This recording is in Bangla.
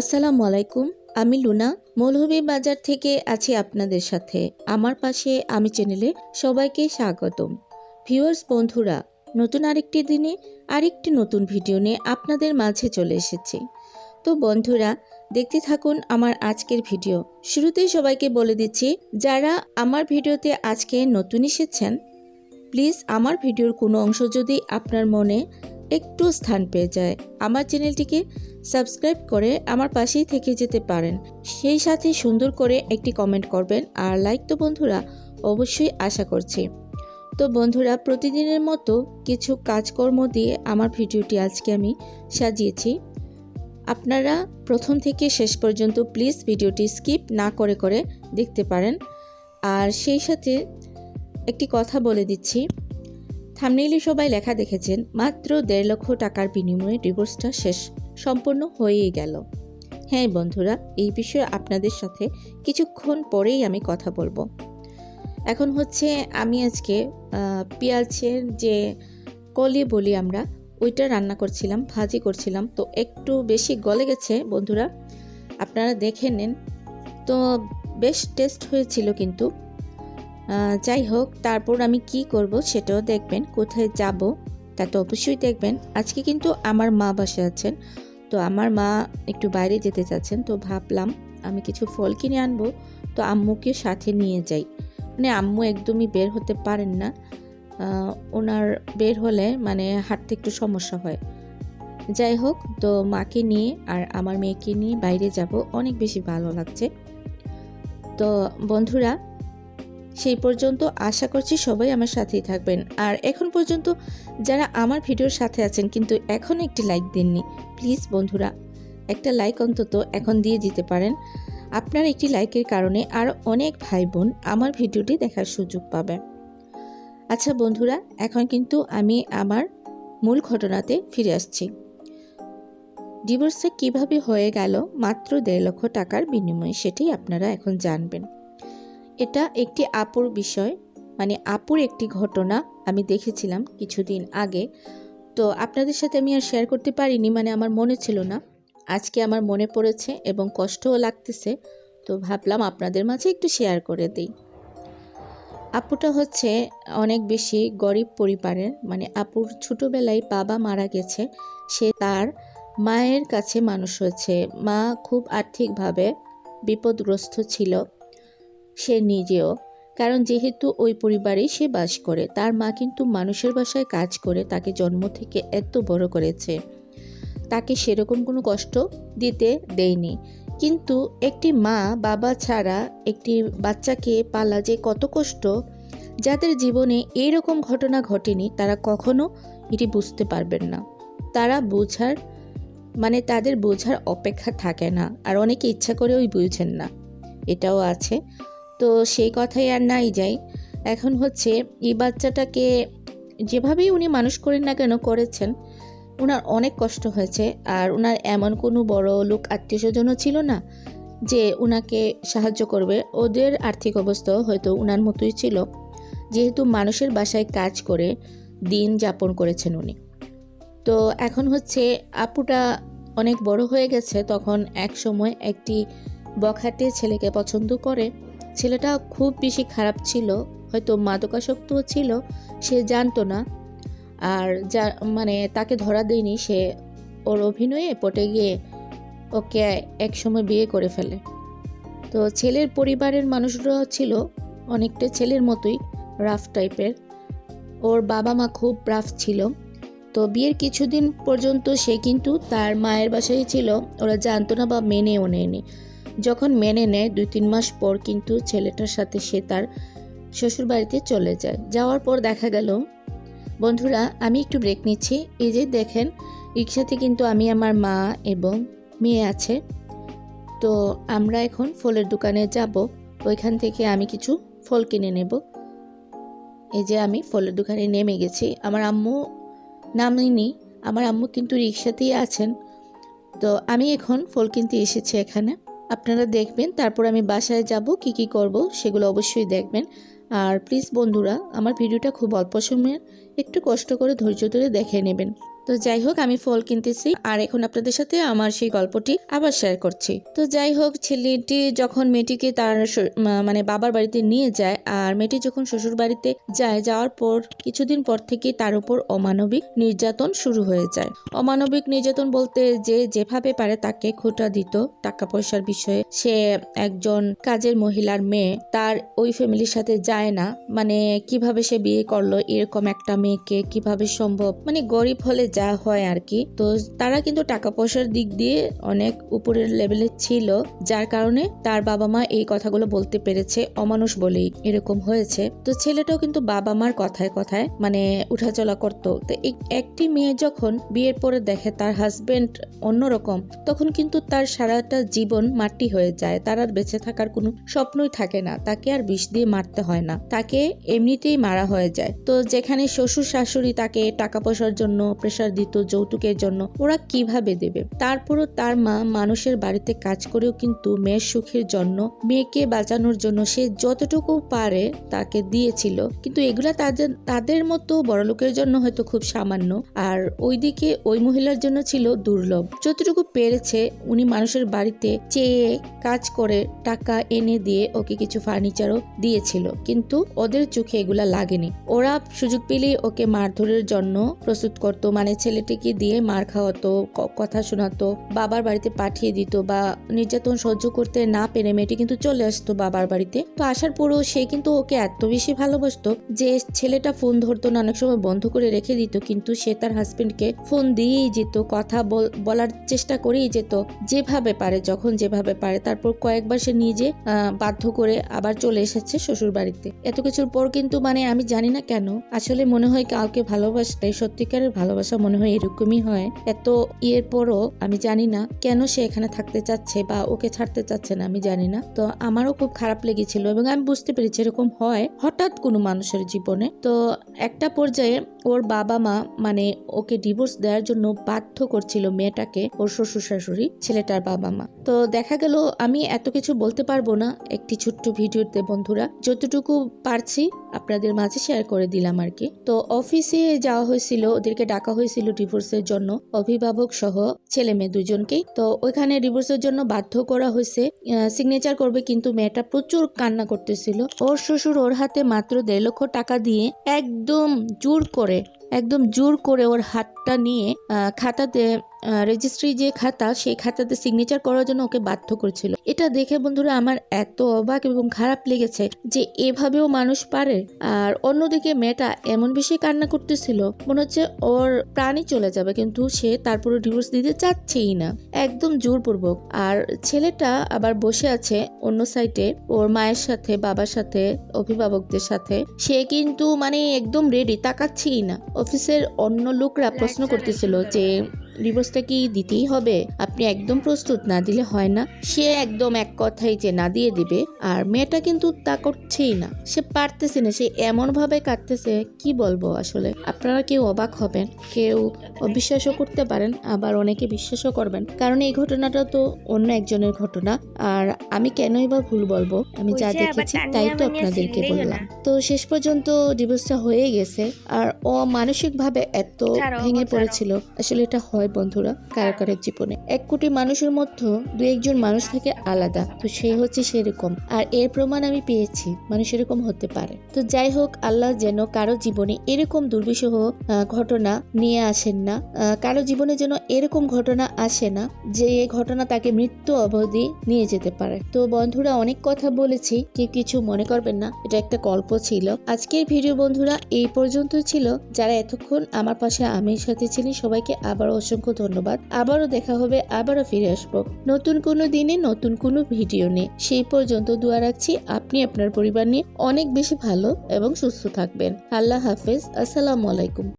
আসসালামু আলাইকুম। আমি লুনা মৌলভীবাজার থেকে আছি আপনাদের সাথে। আমার পাশে আমি চ্যানেলে সবাইকে স্বাগতম। ভিউয়ার্স বন্ধুরা, নতুন আরেকটি দিনে আরেকটি নতুন ভিডিও নিয়ে আপনাদের মাঝে চলে এসেছি। তো বন্ধুরা, দেখতে থাকুন আমার আজকের ভিডিও। শুরুতেই সবাইকে বলে দিচ্ছি, যারা আমার ভিডিওতে আজকে নতুন এসেছেন, প্লিজ আমার ভিডিওর কোনো অংশ যদি আপনার মনে একটু স্থান পেয়ে যায়, আমার চ্যানেলটিকে সাবস্ক্রাইব করে আমার পাশেই থেকে যেতে পারেন। সেই সাথে সুন্দর করে একটি কমেন্ট করবেন, আর লাইক তো বন্ধুরা অবশ্যই আশা করছি। তো বন্ধুরা, প্রতিদিনের মতো কিছু কাজকর্ম দিয়ে আমার ভিডিওটি আজকে আমি সাজিয়েছি। আপনারা প্রথম থেকে শেষ পর্যন্ত প্লিজ ভিডিওটি স্কিপ না করে দেখতে পারেন। আর সেই সাথে একটি কথা বলে দিচ্ছি, থাম্বনেইলে সবাই লেখা দেখেছেন মাত্র 1.5 লক্ষ টাকার বিনিময়ে ডিভোর্সটা সম্পূর্ণ হয়েই গেল। হ্যাঁ বন্ধুরা, এই বিষয়ে আপনাদের সাথে কিছুক্ষণ পরেই আমি কথা বলবো। এখন হচ্ছে আমি আজকে পেঁয়াজের যে কলি বলি আমরা, ওইটা রান্না করছিলাম, ভাজি করছিলাম। তো একটু বেশি গলে গেছে বন্ধুরা, আপনারা দেখে নেন। তো বেশ টেস্ট হয়েছিল, কিন্তু যাই হোক, তারপর আমি কি করব সেটাও দেখবেন, কোথায় যাব তা তো অবশ্যই দেখবেন। আজকে কিন্তু আমার মা বাসায় আছেন, তো আমার মা একটু বাইরে যেতে চাচ্ছেন। তো ভাবলাম আমি কিছু ফল কিনে আনবো, তো আম্মুকে সাথে নিয়ে যাই। মানে আম্মু একদমই বের হতে পারেন না, ওনার বের হলে মানে হাঁটতে একটু সমস্যা হয়। যাই হোক, তো মাকে নিয়ে আর আমার মেয়েকে নিয়ে বাইরে যাব, অনেক বেশি ভালো লাগছে। তো বন্ধুরা, সেই পর্যন্ত আশা করছি সবাই আমার সাথেই থাকবেন। আর এখন পর্যন্ত যারা আমার ভিডিওর সাথে আছেন কিন্তু এখন একটি লাইক দেননি, প্লিজ বন্ধুরা একটা লাইক অন্তত এখন দিয়ে দিতে পারেন। আপনার একটি লাইকের কারণে আর অনেক ভাই বোন আমার ভিডিওটি দেখার সুযোগ পাবে। আচ্ছা বন্ধুরা, এখন কিন্তু আমি আমার মূল ঘটনাতে ফিরে আসছি। ডিভোর্সটা কিভাবে হয়ে গেল মাত্র 1.5 লক্ষ টাকার বিনিময়ে, সেটাই আপনারা এখন জানবেন। এটা একটি আপুর বিষয়, মানে আপুর একটি ঘটনা আমি দেখেছিলাম কিছুদিন আগে। তো আপনাদের সাথে আমি আর শেয়ার করতে পারিনি, মানে আমার মনে ছিল না। আজকে আমার মনে পড়েছে এবং কষ্টও লাগতেছে, তো ভাবলাম আপনাদের মাঝে একটু শেয়ার করে দিই। আপুটা হচ্ছে অনেক বেশি গরিব পরিবারের, মানে আপুর ছোটোবেলায় বাবা মারা গেছে, সে তার মায়ের কাছে মানুষ হয়েছে। মা খুব আর্থিকভাবে বিপদগ্রস্ত ছিল, সে নিজেও, কারণ যেহেতু ওই পরিবারেই সে বাস করে। তার মা কিন্তু মানুষের বাসায় কাজ করে তাকে জন্ম থেকে এত বড় করেছে, তাকে সেরকম কোনো কষ্ট দিতে দেয়নি। কিন্তু একটি মা বাবা ছাড়া একটি বাচ্চাকে পালা যে কত কষ্ট, যাদের জীবনে এইরকম ঘটনা ঘটেনি তারা কখনো এটি বুঝতে পারবেন না। তারা বোঝার মানে তাদের বোঝার অপেক্ষা থাকে না, আর অনেকে ইচ্ছা করেও বুঝেন না, এটাও আছে। তো সেই কথাই আর নাই যাই। এখন হচ্ছে এই বাচ্চাটাকে যেভাবেই উনি মানুষ করেন না কেন করেছেন, ওনার অনেক কষ্ট হয়েছে। আর ওনার এমন কোনো বড় লোক আত্মীয় স্বজনও ছিল না যে ওনাকে সাহায্য করবে। ওদের আর্থিক অবস্থাও হয়তো ওনার মতোই ছিল, যেহেতু মানুষের বাসায় কাজ করে দিন যাপন করেছেন উনি। তো এখন হচ্ছে আপুটা অনেক বড় হয়ে গেছে, তখন এক সময় একটি বখাটে ছেলেকে পছন্দ করে। ছেলেটা খুব বেশি খারাপ ছিল, হয়তো মাদকাসক্তও ছিল, সে জানতো না। আর যা মানে তাকে ধরা দেয়নি, সে ওর অভিনয়ে পটে গিয়ে ওকে এক সময় বিয়ে করে ফেলে। তো ছেলের পরিবারের মানুষরা ছিল অনেকটা ছেলের মতোই রাফ টাইপের, ওর বাবা মা খুব রাফ ছিল। তো বিয়ের কিছুদিন পর্যন্ত সে কিন্তু তার মায়ের বাসায় ছিল, ওরা জানতো না বা মেনেও নেয়নি। যখন মেনে নেয় 2-3 মাস পর কিন্তু ছেলেটার সাথে সে তার শ্বশুর বাড়িতে চলে যায়। যাওয়ার পর দেখা গেল, বন্ধুরা আমি একটু ব্রেক নিচ্ছি, এই যে দেখেন রিক্সাতে কিন্তু আমি, আমার মা এবং মেয়ে আছে। তো আমরা এখন ফলের দোকানে যাব, ওইখান থেকে আমি কিছু ফল কিনে নেব। এই যে আমি ফলের দোকানে নেমে গেছি, আমার আম্মু নামেনি, আমার আম্মু কিন্তু রিক্সাতেই আছেন। তো আমি এখন ফল কিনতে এসেছি এখানে, আপনারা দেখবেন। তারপর আমি বাসায় যাব, কি করব সেগুলো অবশ্যই দেখবেন। আর প্লিজ বন্ধুরা, আমার ভিডিওটা খুব অল্প সময়ের, একটু কষ্ট করে ধৈর্য ধরে দেখে নেবেন। তো যাই হোক, আমি ফল কিনতেছি আর এখন আপনাদের সাথে আমার সেই গল্পটি আবার শেয়ার করছি। তো যাই হোক, ছেলেটি যখন মেয়েটিকে তার মানে বাবার বাড়িতে নিয়ে যায়, আর মেয়েটি যখন শ্বশুর বাড়িতে যাওয়ার পর কিছুদিন পর থেকে তার উপর অমানবিক নির্যাতন শুরু হয়ে যায়। অমানবিক নির্যাতন বলতে যে যেভাবে পারে তাকে খোঁটা দিত টাকা পয়সার বিষয়ে। সে একজন কাজের মহিলার মেয়ে, তার ওই ফ্যামিলির সাথে যায় না, মানে কিভাবে সে বিয়ে করলো এরকম একটা মেয়েকে, কিভাবে সম্ভব, মানে গরিব হলে যা হয় আর কি। তো তারা কিন্তু টাকা পয়সার দিক দিয়ে অনেক উপরের লেভেলে ছিল, যার কারণে তার বাবা মা এই কথাগুলো বলতে পেরেছে, অমানুষ বলেই এরকম হয়েছে। তো ছেলেটাও কিন্তু বাবা মার কথায় কথায় মানে উঠাচলা করতো। তো একটি মেয়ে যখন বিয়ের পরে দেখে তার হাজবেন্ড অন্যরকম, তখন কিন্তু তার সারাটা জীবন মাটি হয়ে যায়। তার আর বেঁচে থাকার কোনো স্বপ্নই থাকে না, তাকে আর বিষ দিয়ে মারতে হয় না, তাকে এমনিতেই মারা হয়ে যায়। তো যেখানে শ্বশুর শাশুড়ি তাকে টাকা পয়সার জন্য প্রেসার দিত, যৌতুকের জন্য, ওরা কিভাবে দেবে? তারপরও তার মা মানুষের বাড়িতে কাজ করেও কিন্তু মেয়ের সুখের জন্য, মেয়েকে বাঁচানোর জন্য সে যতটুকু পারে তাকে দিয়েছিল। কিন্তু এগুলা তাদের মতো বড়লোকের জন্য হয়তো খুব সামান্য, আর ওইদিকে ওই মহিলার জন্য ছিল দুর্লভ। যতটুকু পেরেছে উনি মানুষের বাড়িতে চেয়ে কাজ করে টাকা এনে দিয়ে ওকে কিছু ফার্নিচারও দিয়েছিল, কিন্তু ওদের চোখে এগুলা লাগেনি। ওরা সুযোগ পেলেই ওকে মারধরের জন্য প্রস্তুত করত, মানে ছেলেটিকে দিয়ে মার খাওয়াতো, কথা শোনাতো, বাবার বাড়িতে পাঠিয়ে দিত, বা নির্যাতন সহ্য করতে না পেরে মেয়েটি কিন্তু চলে আসতো বাবার বাড়িতে। তো আসার পরেও সে কিন্তু ওকে এত বেশি ভালোবাসতো যে ছেলেটা ফোন ধরতো না, অনেক সময় বন্ধ করে রেখে দিত, কিন্তু সে তার হাজবেন্ডকে ফোন দিয়েই যেত, কথা বলার চেষ্টা করেই যেত যেভাবে পারে, যখন যেভাবে পারে। তারপর কয়েকবার সে নিজে বাধ্য করে আবার চলে এসেছে শ্বশুর বাড়িতে। এত কিছুর পর কিন্তু মানে আমি জানি না কেন, আসলে মনে হয় কাউকে ভালোবাসতে সত্যিকারের ভালোবাসা মনে হয় এরকমই হয়। এত ইয়ের পরও আমি জানি না কেন সে এখানে থাকতে চাচ্ছে বা ওকে ছাড়তে চাচ্ছে না, আমি জানি না। তো আমারও খুব খারাপ লেগেছিল এবং আমি বুঝতে পেরেছি এরকম হয় হঠাৎ কোনো মানুষের জীবনে। তো একটা পর্যায়ে ওর বাবা মা মানে ওকে ডিভোর্স দেওয়ার জন্য বাধ্য করছিল মেয়েটাকে, ওর শ্বশুর শাশুড়ি, ছেলেটার বাবা মা। তো দেখা গেল, আমি এত কিছু বলতে পারবো না একটি ছোট্ট ভিডিওতে বন্ধুরা, যতটুকু পারছি আপনাদের মাঝে শেয়ার করে দিলাম আর কি। তো অফিসে যাওয়া হয়েছিল, ওদেরকে ডাকা হয়েছিল ডিভোর্সের জন্য, অভিভাবক সহ ছেলে মেয়ে দুজনকেই। তো ওইখানে ডিভোর্সের জন্য বাধ্য করা হয়েছে, সিগনেচার করবে, কিন্তু মেয়েটা প্রচুর কান্না করতেছিল। ওর শ্বশুর ওর হাতে মাত্র 1.5 লক্ষ টাকা দিয়ে একদম জোর করে ওর হাতটা নিয়ে খাতাতে, রেজিস্ট্রি যে খাতা, সেই খাতাতে সিগনেচার করার জন্য ওকে বাধ্য করছিল। এটা দেখে বন্ধুরা আমার এত অবাক এবং খারাপ লেগেছে যে এভাবেও মানুষ পারে। আর অন্যদিকে মেয়েটা এমন বেশি কান্না করতেছিল, মনে হচ্ছে ওর প্রাণই চলে যাবে, কিন্তু সে তারপরে ডিভোর্স দিতে চাচ্ছেই না, একদম জোরপূর্বক। আর ছেলেটা আবার বসে আছে অন্য সাইডে ওর মায়ের সাথে, বাবার সাথে, অভিভাবকদের সাথে। সে কিন্তু মানে একদম রেডি, তাকাচ্ছেই না। অফিসের অন্য লোকরা প্রশ্ন করতেছিল যে ডিভোর্সটা কি দিতেই হবে, আপনি একদম প্রস্তুত, না দিলে হয় না। সে একদম এক কথাই যে না দিয়ে দিবে, আর মেয়েটা কিন্তু তা করছেই না, সে পারতেছে না, সে এমন ভাবে কাটতেছে, কি বলবো আসলে। আপনারা কেউ অবাক হবেন, কেউ অবিশ্বাসও করতে পারেন, আবার অনেকে বিশ্বাসও করবেন, কারণ এই ঘটনাটা তো অন্য একজনের ঘটনা, আর আমি কেনই বা ভুল বলবো, আমি যা দেখেছি তাই তো আপনাদেরকে বললাম। তো শেষ পর্যন্ত ডিভোর্সটা হয়ে গেছে, আর ও মানসিক ভাবে এত ভেঙে পড়েছিল। আসলে এটা হয় বন্ধুরা কারো জীবনে, 1 কোটি মানুষের মধ্যে 2-1 মানুষ থাকে আলাদা, তো সে হচ্ছে সেরকম। আর এর প্রমাণ আমি পেয়েছি, মানুষ এরকম হতে পারে। তো যাই হোক, আল্লাহ যেন কারো জীবনে এরকম দুর্বিষহ ঘটনা নিয়ে আসেন না, কারো জীবনে যেন এরকম ঘটনা আসে না যে ঘটনা তাকে মৃত্যু অবধি নিয়ে যেতে পারে। তো বন্ধুরা, অনেক কথা বলেছি, কেউ কিছু মনে করবেন না, এটা একটা গল্প ছিল। আজকের ভিডিও বন্ধুরা এই পর্যন্ত ছিল। যারা এতক্ষণ আমার পাশে আমির সাথে ছিলেন সবাইকে আবারও অসংখ্য ধন্যবাদ। আবারও দেখা হবে, আবারও ফিরে আসবো নতুন কোনো দিনে নতুন কোনো ভিডিও নিয়ে। সেই পর্যন্ত দোয়া রাখছি আপনি আপনার পরিবার নিয়ে অনেক বেশি ভালো এবং সুস্থ থাকবেন। আল্লাহ হাফেজ, আসসালামু আলাইকুম।